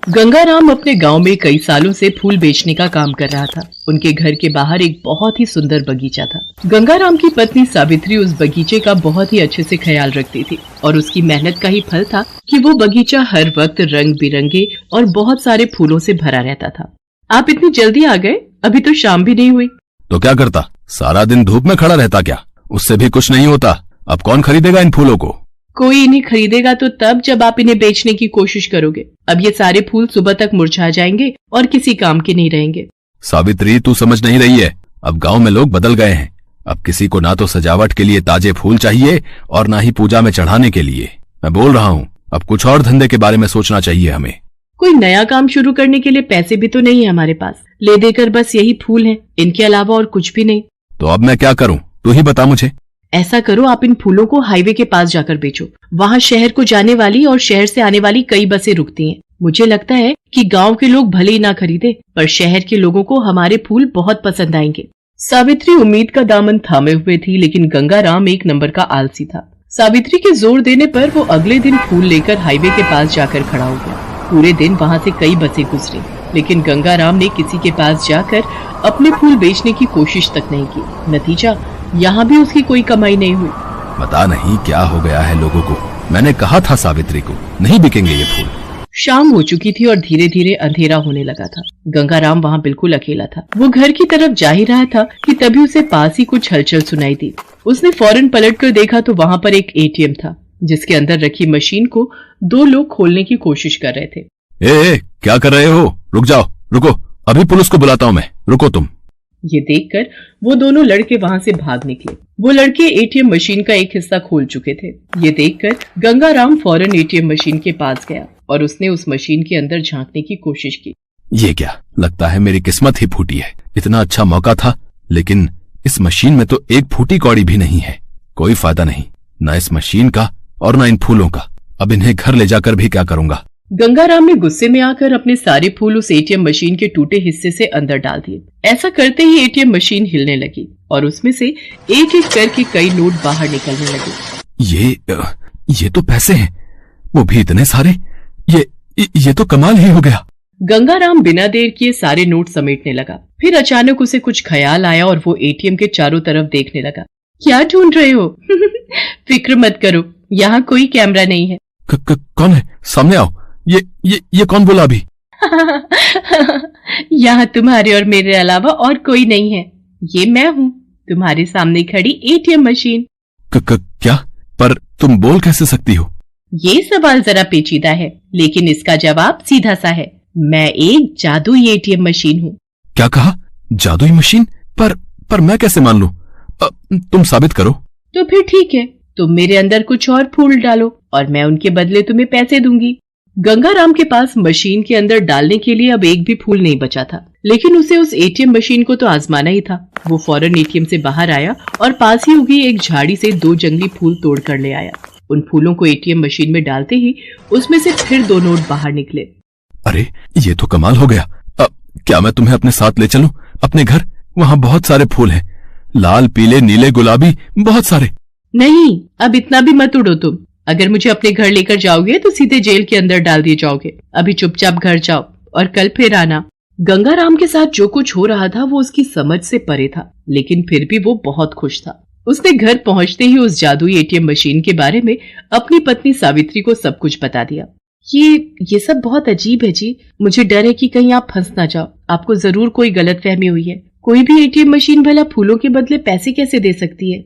गंगाराम अपने गांव में कई सालों से फूल बेचने का काम कर रहा था। उनके घर के बाहर एक बहुत ही सुंदर बगीचा था। गंगाराम की पत्नी सावित्री उस बगीचे का बहुत ही अच्छे से ख्याल रखती थी और उसकी मेहनत का ही फल था कि वो बगीचा हर वक्त रंग बिरंगे और बहुत सारे फूलों से भरा रहता था। आप इतनी जल्दी आ गए? अभी तो शाम भी नहीं हुई। तो क्या करता, सारा दिन धूप में खड़ा रहता क्या? उससे भी कुछ नहीं होता। अब कौन खरीदेगा इन फूलों को? कोई इन्हें खरीदेगा तो तब जब आप इन्हें बेचने की कोशिश करोगे। अब ये सारे फूल सुबह तक मुरझा जाएंगे और किसी काम के नहीं रहेंगे। सावित्री, तू समझ नहीं रही है। अब गांव में लोग बदल गए हैं। अब किसी को ना तो सजावट के लिए ताजे फूल चाहिए और ना ही पूजा में चढ़ाने के लिए। मैं बोल रहा हूँ, अब कुछ और धंधे के बारे में सोचना चाहिए हमें। कोई नया काम शुरू करने के लिए पैसे भी तो नहीं है हमारे पास। ले देकर बस यही फूल हैं, इनके अलावा और कुछ भी नहीं। तो अब मैं क्या करूँ, तू ही बता मुझे। ऐसा करो, आप इन फूलों को हाईवे के पास जाकर बेचो। वहाँ शहर को जाने वाली और शहर से आने वाली कई बसें रुकती हैं। मुझे लगता है कि गांव के लोग भले ही ना खरीदे, पर शहर के लोगों को हमारे फूल बहुत पसंद आएंगे। सावित्री उम्मीद का दामन थामे हुए थी, लेकिन गंगाराम एक नंबर का आलसी था। सावित्री के जोर देने पर वो अगले दिन फूल लेकर हाईवे के पास जाकर खड़ा हो गया। पूरे दिन वहाँ से कई बसें गुजरी, लेकिन गंगाराम ने किसी के पास जाकर अपने फूल बेचने की कोशिश तक नहीं की। नतीजा, यहाँ भी उसकी कोई कमाई नहीं हुई। पता नहीं क्या हो गया है लोगों को। मैंने कहा था सावित्री को, नहीं बिकेंगे ये फूल। शाम हो चुकी थी और धीरे धीरे अंधेरा होने लगा था। गंगाराम वहाँ बिल्कुल अकेला था। वो घर की तरफ जा ही रहा था कि तभी उसे पास ही कुछ हलचल सुनाई दी। उसने फौरन पलटकर देखा तो वहाँ पर एक एटीएम था, जिसके अंदर रखी मशीन को दो लोग खोलने की कोशिश कर रहे थे। ए, क्या कर रहे हो? रुक जाओ, रुको, अभी पुलिस को बुलाता हूँ मैं, रुको तुम। ये देखकर वो दोनों लड़के वहाँ से भाग निकले। वो लड़के एटीएम मशीन का एक हिस्सा खोल चुके थे। ये देखकर गंगाराम फौरन एटीएम मशीन के पास गया और उसने उस मशीन के अंदर झांकने की कोशिश की। ये क्या, लगता है मेरी किस्मत ही फूटी है। इतना अच्छा मौका था, लेकिन इस मशीन में तो एक फूटी कौड़ी भी नहीं है। कोई फायदा नहीं, न इस मशीन का और न इन फूलों का। अब इन्हें घर ले जाकर भी क्या करूंगा। गंगाराम ने गुस्से में आकर अपने सारे फूल उस एटीएम मशीन के टूटे हिस्से से अंदर डाल दिए। ऐसा करते ही एटीएम मशीन हिलने लगी और उसमें से एक एक करके कई नोट बाहर निकलने लगे। ये तो पैसे हैं, वो भी इतने सारे। ये तो कमाल ही हो गया। गंगाराम बिना देर किए सारे नोट समेटने लगा। फिर अचानक उसे कुछ ख्याल आया और वो एटीएम के चारों तरफ देखने लगा। क्या ढूंढ रहे हो? फिक्र मत करो, यहाँ कोई कैमरा नहीं है। कौन है? सामने आओ। ये कौन बोला अभी? यहाँ तुम्हारे और मेरे अलावा और कोई नहीं है। ये मैं हूँ, तुम्हारे सामने खड़ी एटीएम मशीन। क्या? पर तुम बोल कैसे सकती हो? ये सवाल जरा पेचीदा है, लेकिन इसका जवाब सीधा सा है। मैं एक जादुई एटीएम मशीन हूँ। क्या कहा? जादुई मशीन? पर मैं कैसे मान लूं? तुम साबित करो। तो फिर ठीक है, तुम मेरे अंदर कुछ और फूल डालो और मैं उनके बदले तुम्हें पैसे दूंगी। गंगाराम के पास मशीन के अंदर डालने के लिए अब एक भी फूल नहीं बचा था, लेकिन उसे उस एटीएम मशीन को तो आजमाना ही था। वो फौरन एटीएम से बाहर आया और पास ही उगी एक झाड़ी से दो जंगली फूल तोड़ कर ले आया। उन फूलों को एटीएम मशीन में डालते ही उसमें से फिर दो नोट बाहर निकले। अरे, ये तो कमाल हो गया। क्या मैं तुम्हें अपने साथ ले चलूं अपने घर? वहाँ बहुत सारे फूल हैं, लाल, पीले, नीले, गुलाबी, बहुत सारे। नहीं, अब इतना भी मत उड़ो तुम। अगर मुझे अपने घर लेकर जाओगे तो सीधे जेल के अंदर डाल दिए जाओगे। अभी चुपचाप घर जाओ और कल फिर आना। गंगाराम के साथ जो कुछ हो रहा था वो उसकी समझ से परे था, लेकिन फिर भी वो बहुत खुश था। उसने घर पहुंचते ही उस जादुई एटीएम मशीन के बारे में अपनी पत्नी सावित्री को सब कुछ बता दिया। ये सब बहुत अजीब है जी। मुझे डर है कि कहीं आप फंस ना जाओ। आपको जरूर कोई गलतफहमी हुई है। कोई भी एटीएम मशीन भला फूलों के बदले पैसे कैसे दे सकती है?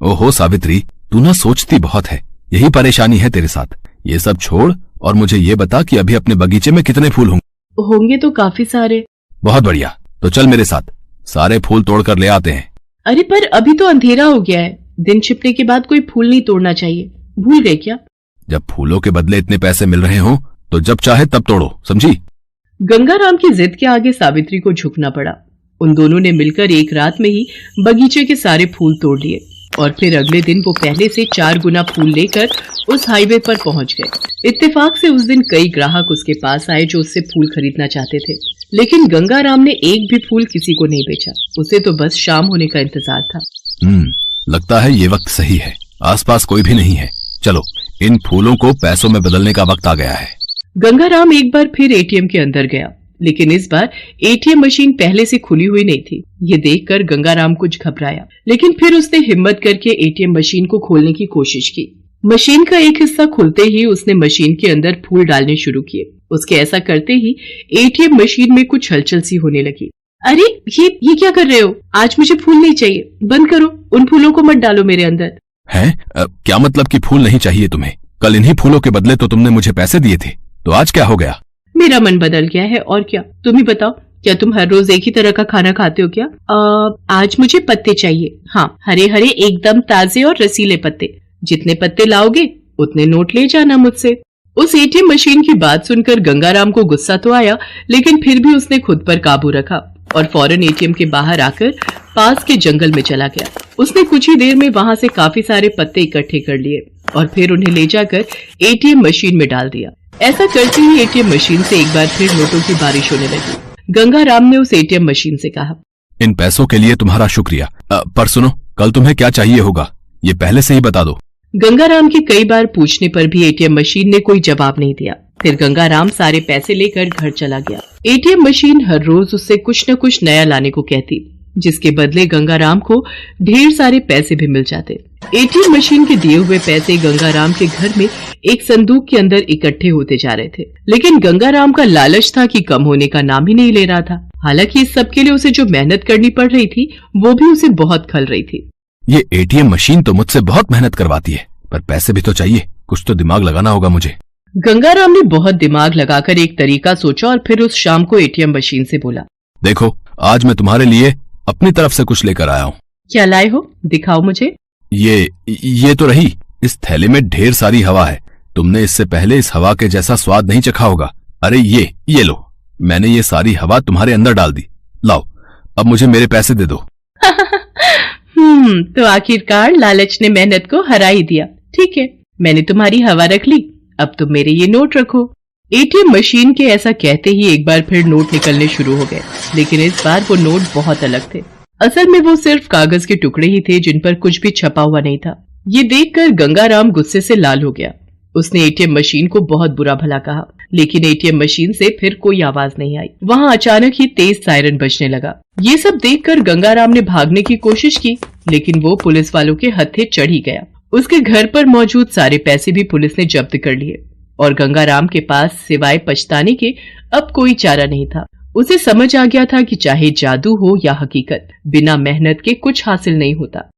ओहो सावित्री, तू ना सोचती बहुत है। यही परेशानी है तेरे साथ। ये सब छोड़ और मुझे ये बता कि अभी अपने बगीचे में कितने फूल होंगे? तो काफी सारे। बहुत बढ़िया, तो चल मेरे साथ, सारे फूल तोड़ कर ले आते हैं। अरे पर अभी तो अंधेरा हो गया है। दिन छिपने के बाद कोई फूल नहीं तोड़ना चाहिए। भूल गए क्या? जब फूलों के बदले इतने पैसे मिल रहे हो तो जब चाहे तब तोड़ो, समझी? गंगाराम की जिद के आगे सावित्री को झुकना पड़ा। उन दोनों ने मिलकर एक रात में ही बगीचे के सारे फूल तोड़ लिए और फिर अगले दिन वो पहले से 4 गुना फूल लेकर उस हाईवे पर पहुंच गए। इत्तेफाक से उस दिन कई ग्राहक उसके पास आए जो उससे फूल खरीदना चाहते थे, लेकिन गंगाराम ने एक भी फूल किसी को नहीं बेचा। उसे तो बस शाम होने का इंतजार था। लगता है ये वक्त सही है। आसपास कोई भी नहीं है। चलो, इन फूलों को पैसों में बदलने का वक्त आ गया है। गंगाराम एक बार फिर एटीएम के अंदर गया, लेकिन इस बार एटीएम मशीन पहले से खुली हुई नहीं थी। ये देखकर गंगाराम कुछ घबराया, लेकिन फिर उसने हिम्मत करके एटीएम मशीन को खोलने की कोशिश की। मशीन का एक हिस्सा खुलते ही उसने मशीन के अंदर फूल डालने शुरू किए। उसके ऐसा करते ही एटीएम मशीन में कुछ हलचल सी होने लगी। अरे ये क्या कर रहे हो? आज मुझे फूल नहीं चाहिए, बंद करो, उन फूलों को मत डालो मेरे अंदर। है? क्या मतलब कि फूल नहीं चाहिए तुम्हें? कल इन्हीं फूलों के बदले तो तुमने मुझे पैसे दिए थे, तो आज क्या हो गया? मेरा मन बदल गया है, और क्या। तुम ही बताओ, क्या तुम हर रोज एक ही तरह का खाना खाते हो क्या? आज मुझे पत्ते चाहिए। हाँ, हरे हरे एकदम ताजे और रसीले पत्ते। जितने पत्ते लाओगे उतने नोट ले जाना मुझसे। उस एटीएम मशीन की बात सुनकर गंगाराम को गुस्सा तो आया, लेकिन फिर भी उसने खुद पर काबू रखा और फौरन एटीएम के बाहर आकर पास के जंगल में चला गया। उसने कुछ ही देर में वहां से काफी सारे पत्ते इकट्ठे कर लिए और फिर उन्हें ले जाकर एटीएम मशीन में डाल दिया। ऐसा करते ही एटीएम मशीन से एक बार फिर नोटों की बारिश होने लगी। गंगाराम ने उस एटीएम मशीन से कहा, इन पैसों के लिए तुम्हारा शुक्रिया, पर सुनो, कल तुम्हें क्या चाहिए होगा ये पहले से ही बता दो। गंगाराम के कई बार पूछने पर भी एटीएम मशीन ने कोई जवाब नहीं दिया। फिर गंगाराम सारे पैसे लेकर घर चला गया। एटीएम मशीन हर रोज उससे कुछ न कुछ नया लाने को कहती, जिसके बदले गंगाराम को ढेर सारे पैसे भी मिल जाते। एटीएम मशीन के दिए हुए पैसे गंगाराम के घर में एक संदूक के अंदर इकट्ठे होते जा रहे थे, लेकिन गंगाराम का लालच था कि कम होने का नाम ही नहीं ले रहा था। हालांकि इस सब के लिए उसे जो मेहनत करनी पड़ रही थी वो भी उसे बहुत खल रही थी। ये एटीएम मशीन तो मुझसे बहुत मेहनत करवाती है, पर पैसे भी तो चाहिए, कुछ तो दिमाग लगाना होगा मुझे। गंगाराम ने बहुत दिमाग लगाकर एक तरीका सोचा और फिर उस शाम को एटीएम मशीन से बोला, देखो, आज मैं तुम्हारे लिए अपनी तरफ से कुछ लेकर आया हूँ। क्या लाए हो? दिखाओ मुझे। ये तो रही, इस थैले में ढेर सारी हवा है। तुमने इससे पहले इस हवा के जैसा स्वाद नहीं चखा होगा। अरे ये लो, मैंने ये सारी हवा तुम्हारे अंदर डाल दी। लाओ, अब मुझे मेरे पैसे दे दो। तो आखिरकार लालच ने मेहनत को हरा ही दिया। ठीक है, मैंने तुम्हारी हवा रख ली, अब तुम मेरे ये नोट रखो। एटीएम मशीन के ऐसा कहते ही एक बार फिर नोट निकलने शुरू हो गए, लेकिन इस बार वो नोट बहुत अलग थे। असल में वो सिर्फ कागज के टुकड़े ही थे जिन पर कुछ भी छपा हुआ नहीं था। ये देखकर गंगाराम गुस्से से लाल हो गया। उसने एटीएम मशीन को बहुत बुरा भला कहा, लेकिन एटीएम मशीन से फिर कोई आवाज नहीं आई। वहां अचानक ही तेज सायरन बजने लगा। ये सब देखकर गंगाराम ने भागने की कोशिश की, लेकिन वो पुलिस वालों के हत्थे चढ़ ही गया। उसके घर पर मौजूद सारे पैसे भी पुलिस ने जब्त कर लिए और गंगाराम के पास सिवाय पछताने के अब कोई चारा नहीं था। उसे समझ आ गया था कि चाहे जादू हो या हकीकत, बिना मेहनत के कुछ हासिल नहीं होता।